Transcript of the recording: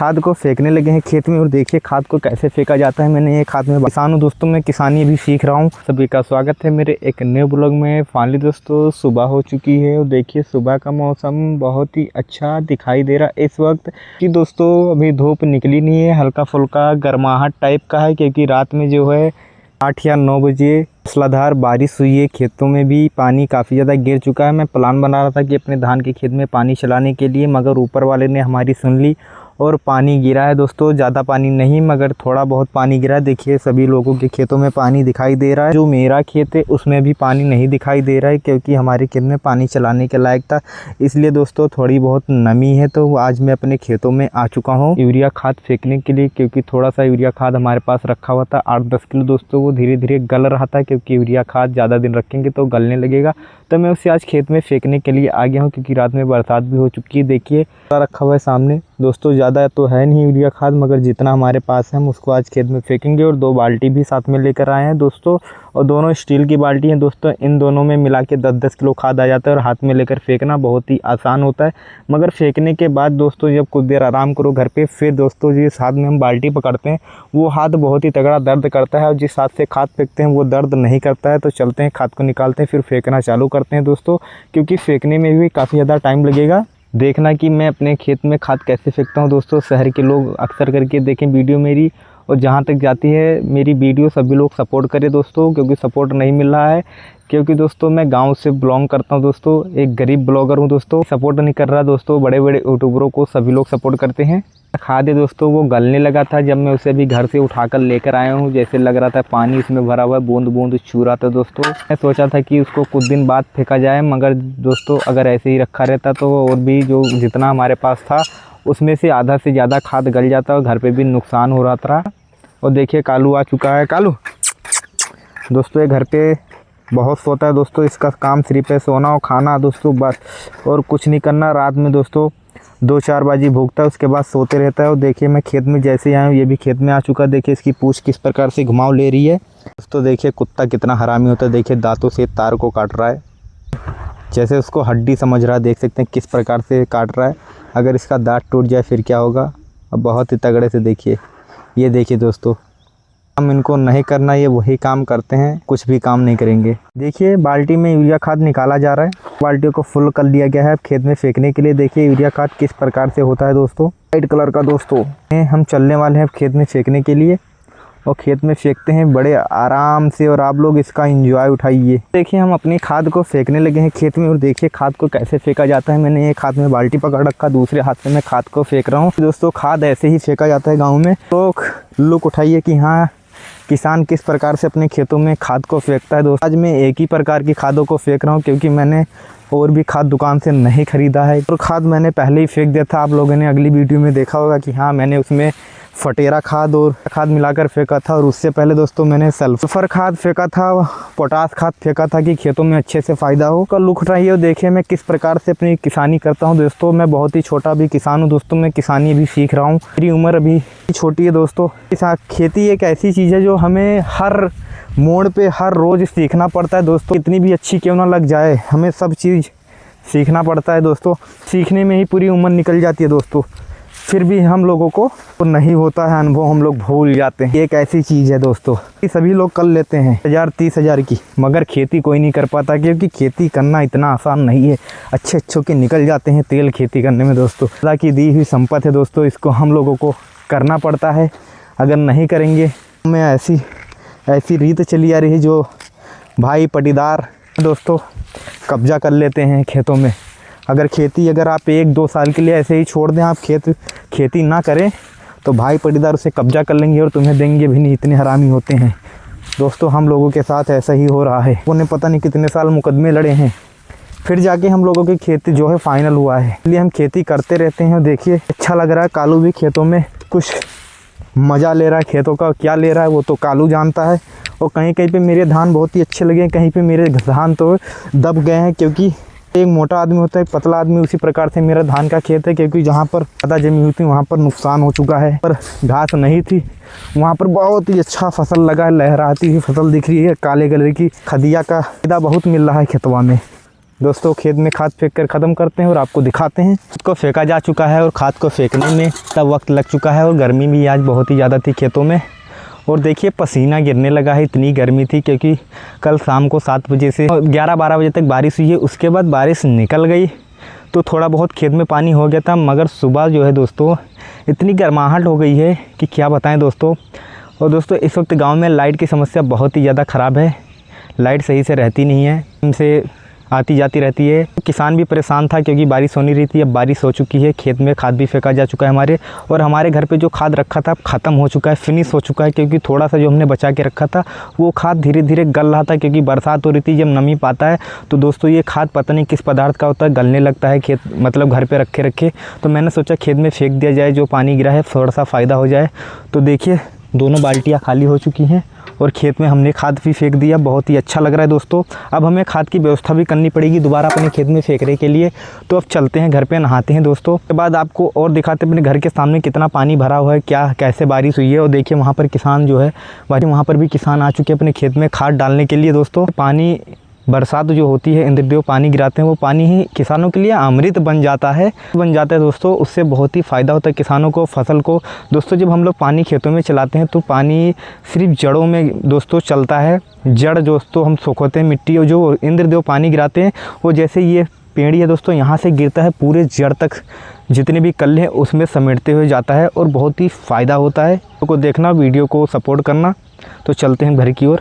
खाद को फेंकने लगे हैं खेत में और देखिए खाद को कैसे फेंका जाता है। मैंने ये खाद में किसान हूँ दोस्तों, मैं किसानी भी सीख रहा हूँ। सभी का स्वागत है मेरे एक नए ब्लॉग में। फाइनली दोस्तों सुबह हो चुकी है और देखिए सुबह का मौसम बहुत ही अच्छा दिखाई दे रहा है इस वक्त कि दोस्तों अभी धूप निकली नहीं है, हल्का फुल्का गर्माहट टाइप का है क्योंकि रात में जो है 8 या 9 बजे मूसलाधार बारिश हुई है। खेतों में भी पानी काफ़ी ज़्यादा गिर चुका है। मैं प्लान बना रहा था कि अपने धान के खेत में पानी चलाने के लिए, मगर ऊपर वाले ने हमारी सुन ली और पानी गिरा है दोस्तों। ज़्यादा पानी नहीं मगर थोड़ा बहुत पानी गिरा है। देखिए सभी लोगों के खेतों में पानी दिखाई दे रहा है। जो मेरा खेत है उसमें भी पानी नहीं दिखाई दे रहा है क्योंकि हमारे खेत में पानी चलाने के लायक था, इसलिए दोस्तों थोड़ी बहुत नमी है। तो आज मैं अपने खेतों में आ चुका हूँ यूरिया खाद फेंकने के लिए, क्योंकि थोड़ा सा यूरिया खाद हमारे पास रखा हुआ था 8-10 किलो दोस्तों। वो धीरे धीरे गल रहा था क्योंकि यूरिया खाद ज़्यादा दिन रखेंगे तो गलने लगेगा। तो मैं उसे आज खेत में फेंकने के लिए आ गया हूँ क्योंकि रात में बरसात भी हो चुकी है। देखिए रखा हुआ है सामने दोस्तों, ज़्यादा तो है नहीं यूरिया खाद मगर जितना हमारे पास है हम उसको आज खेत में फेंकेंगे। और 2 बाल्टी भी साथ में लेकर आए हैं दोस्तों, और दोनों स्टील की बाल्टी हैं दोस्तों। इन दोनों में मिला के 10-10 किलो खाद आ जाता है और हाथ में लेकर फेंकना बहुत ही आसान होता है। मगर फेंकने के बाद दोस्तों जब कुछ देर आराम करो घर पे, फिर दोस्तों जिस हाथ में हम बाल्टी पकड़ते हैं वो हाथ बहुत ही तगड़ा दर्द करता है, और जिस हाथ से खाद फेंकते हैं वो दर्द नहीं करता है। तो चलते हैं खाद को निकालते हैं फिर फेंकना चालू करते हैं दोस्तों, क्योंकि फेंकने में भी काफ़ी ज़्यादा टाइम लगेगा। देखना कि मैं अपने खेत में खाद कैसे फेंकता हूँ दोस्तों। शहर के लोग अक्सर करके देखें वीडियो मेरी, और जहाँ तक जाती है मेरी वीडियो सभी लोग सपोर्ट करें दोस्तों, क्योंकि सपोर्ट नहीं मिल रहा है। क्योंकि दोस्तों मैं गांव से बिलोंग करता हूं दोस्तों, एक गरीब ब्लॉगर हूं दोस्तों। सपोर्ट नहीं कर रहा दोस्तों, बड़े बड़े यूट्यूबरों को सभी लोग सपोर्ट करते हैं। खाद है दोस्तों वो गलने लगा था जब मैं उसे अभी घर से उठाकर लेकर आया हूँ। जैसे लग रहा था पानी इसमें भरा हुआ है, बूंद बूंद छू रहा था दोस्तों। मैं सोचा था कि उसको कुछ दिन बाद फेंका जाए, मगर दोस्तों अगर ऐसे ही रखा रहता तो और भी जो जितना हमारे पास था उसमें से आधा से ज़्यादा खाद गल जाता और घर पर भी नुकसान हो रहा था। और देखिए कालू आ चुका है। कालू दोस्तों ये घर पे बहुत सोता है दोस्तों, इसका काम सिर्फ है सोना और खाना दोस्तों बस, और कुछ नहीं करना। रात में दोस्तों 2-4 बाजी भूखता है, उसके बाद सोते रहता है। और देखिए मैं खेत में जैसे ही आया हूँ ये भी खेत में आ चुका है। देखिए इसकी पूंछ किस प्रकार से घुमाव ले रही है दोस्तों। देखिए कुत्ता कितना हरामी होता है, देखिए दांतों से तार को काट रहा है, जैसे उसको हड्डी समझ रहा है। देख सकते हैं किस प्रकार से काट रहा है। अगर इसका दांत टूट जाए फिर क्या होगा। अब बहुत ही तगड़े से देखिए, ये देखिए दोस्तों, हम इनको नहीं करना, ये वही काम करते हैं, कुछ भी काम नहीं करेंगे। देखिए बाल्टी में यूरिया खाद निकाला जा रहा है, बाल्टियों को फुल कर लिया गया है खेत में फेंकने के लिए। देखिए यूरिया खाद किस प्रकार से होता है दोस्तों, वाइट कलर का दोस्तों। हम चलने वाले हैं खेत में फेंकने के लिए और खेत में फेंकते हैं बड़े आराम से, और आप लोग इसका एंजॉय उठाइए। देखिए हम अपनी खाद को फेंकने लगे हैं खेत में और देखिए खाद को कैसे फेंका जाता है। मैंने एक हाथ में बाल्टी पकड़ रखा, दूसरे हाथ से मैं खाद को फेंक रहा हूँ दोस्तों। खाद ऐसे ही फेंका जाता है गाँव में। तो लुक उठाइए कि हाँ किसान किस प्रकार से अपने खेतों में खाद को फेंकता है दोस्तों। आज मैं एक ही प्रकार की खादों को फेंक रहा हूँ क्योंकि मैंने और भी खाद दुकान से नहीं खरीदा है। और खाद मैंने पहले ही फेंक दिया था, आप लोगों ने अगली वीडियो में देखा होगा कि हाँ मैंने उसमें फटेरा खाद और खाद मिलाकर फेंका था। और उससे पहले दोस्तों मैंने सल्फर खाद फेंका था, पोटास खाद फेंका था कि खेतों में अच्छे से फ़ायदा हो। का लुक उठाइए और देखिए मैं किस प्रकार से अपनी किसानी करता हूँ दोस्तों। मैं बहुत ही छोटा भी किसान हूँ दोस्तों, मैं किसानी भी सीख रहा हूँ। मेरी उम्र अभी छोटी है दोस्तों। खेती एक ऐसी चीज़ है जो हमें हर मोड़ पे हर रोज़ सीखना पड़ता है दोस्तों। कितनी भी अच्छी क्यों ना लग जाए, हमें सब चीज़ सीखना पड़ता है दोस्तों। सीखने में ही पूरी उम्र निकल जाती है दोस्तों, फिर भी हम लोगों को तो नहीं होता है अनुभव, हम लोग भूल जाते हैं। एक ऐसी चीज़ है दोस्तों कि सभी लोग कर लेते हैं 1000-30,000 की, मगर खेती कोई नहीं कर पाता क्योंकि खेती करना इतना आसान नहीं है। अच्छे के निकल जाते हैं तेल खेती करने में दोस्तों। खुदा की दी हुई संपत्ति है दोस्तों, इसको हम लोगों को करना पड़ता है। अगर नहीं करेंगे में ऐसी रीत चली आ रही है जो भाई पटीदार दोस्तों कब्जा कर लेते हैं खेतों में। अगर आप 1-2 साल के लिए ऐसे ही छोड़ दें, आप खेती ना करें तो भाई पटीदार उसे कब्जा कर लेंगे और तुम्हें देंगे भी नहीं। इतने हरामी होते हैं दोस्तों। हम लोगों के साथ ऐसा ही हो रहा है। उन्हें पता नहीं कितने साल मुकदमे लड़े हैं, फिर जाके हम लोगों की खेती जो है फाइनल हुआ है। इसलिए हम खेती करते रहते हैं। देखिए अच्छा लग रहा है, कालू भी खेतों में कुछ मज़ा ले रहा है। खेतों का क्या ले रहा है वो तो कालू जानता है। और कहीं कहीं पे मेरे धान बहुत ही अच्छे लगे, कहीं पे मेरे धान तो दब गए हैं, क्योंकि एक मोटा आदमी होता है एक पतला आदमी, उसी प्रकार से मेरा धान का खेत है। क्योंकि जहाँ पर ज़्यादा जमी हुई थी वहाँ पर नुकसान हो चुका है, पर घास नहीं थी वहाँ पर बहुत ही अच्छा फसल लगा है। लहराती हुई फसल दिख रही है काले कलर की। खदिया का फायदा बहुत मिल रहा है खेतवा में। दोस्तों खेत में खाद फेंक कर ख़त्म करते हैं और आपको दिखाते हैं। खाद को फेंका जा चुका है और खाद को फेंकने में तब वक्त लग चुका है और गर्मी भी आज बहुत ही ज़्यादा थी खेतों में। और देखिए पसीना गिरने लगा है, इतनी गर्मी थी क्योंकि कल शाम को 7 बजे से 11-12 बजे तक बारिश हुई है। उसके बाद बारिश निकल गई तो थोड़ा बहुत खेत में पानी हो गया था, मगर सुबह जो है दोस्तों इतनी गर्माहट हो गई है कि क्या बताएं दोस्तों। और दोस्तों इस वक्त गांव में लाइट की समस्या बहुत ही ज़्यादा ख़राब है, लाइट सही से रहती नहीं है, इनसे आती जाती रहती है। किसान भी परेशान था क्योंकि बारिश हो नहीं रही थी। अब बारिश हो चुकी है, खेत में खाद भी फेंका जा चुका है हमारे, और हमारे घर पे जो खाद रखा था ख़त्म हो चुका है, फिनिश हो चुका है। क्योंकि थोड़ा सा जो हमने बचा के रखा था वो खाद धीरे धीरे गल रहा था, क्योंकि बरसात हो रही थी। जब नमी पाता है तो दोस्तों ये खाद पता नहीं किस पदार्थ का होता है, गलने लगता है खेत, मतलब घर पर रखे। तो मैंने सोचा खेत में फेंक दिया जाए, जो पानी गिरा है थोड़ा सा फ़ायदा हो जाए। तो देखिए दोनों बाल्टियाँ खाली हो चुकी हैं और खेत में हमने खाद भी फेंक दिया। बहुत ही अच्छा लग रहा है दोस्तों। अब हमें खाद की व्यवस्था भी करनी पड़ेगी दोबारा अपने खेत में फेंकने के लिए। तो अब चलते हैं घर पे, नहाते हैं दोस्तों। उसके बाद आपको और दिखाते हैं अपने घर के सामने कितना पानी भरा हुआ है, क्या कैसे बारिश हुई है। और देखिए वहाँ पर किसान जो है, वहाँ पर भी किसान आ चुके हैं अपने खेत में खाद डालने के लिए। दोस्तों पानी, बरसात जो होती है, इंद्रदेव पानी गिराते हैं, वो पानी ही किसानों के लिए अमृत बन जाता है दोस्तों। उससे बहुत ही फ़ायदा होता है किसानों को, फसल को। दोस्तों जब हम लोग पानी खेतों में चलाते हैं तो पानी सिर्फ जड़ों में दोस्तों चलता है। जड़ दोस्तों हम सुखाते हैं मिट्टी, और जो इंद्रदेव पानी गिराते हैं वो जैसे ये पेड़ी है दोस्तों, यहाँ से गिरता है पूरे जड़ तक, जितने भी कल्ले हैं उसमें समेटते हुए जाता है और बहुत ही फ़ायदा होता है। तो देखना, वीडियो को सपोर्ट करना। तो चलते हैं घर की ओर।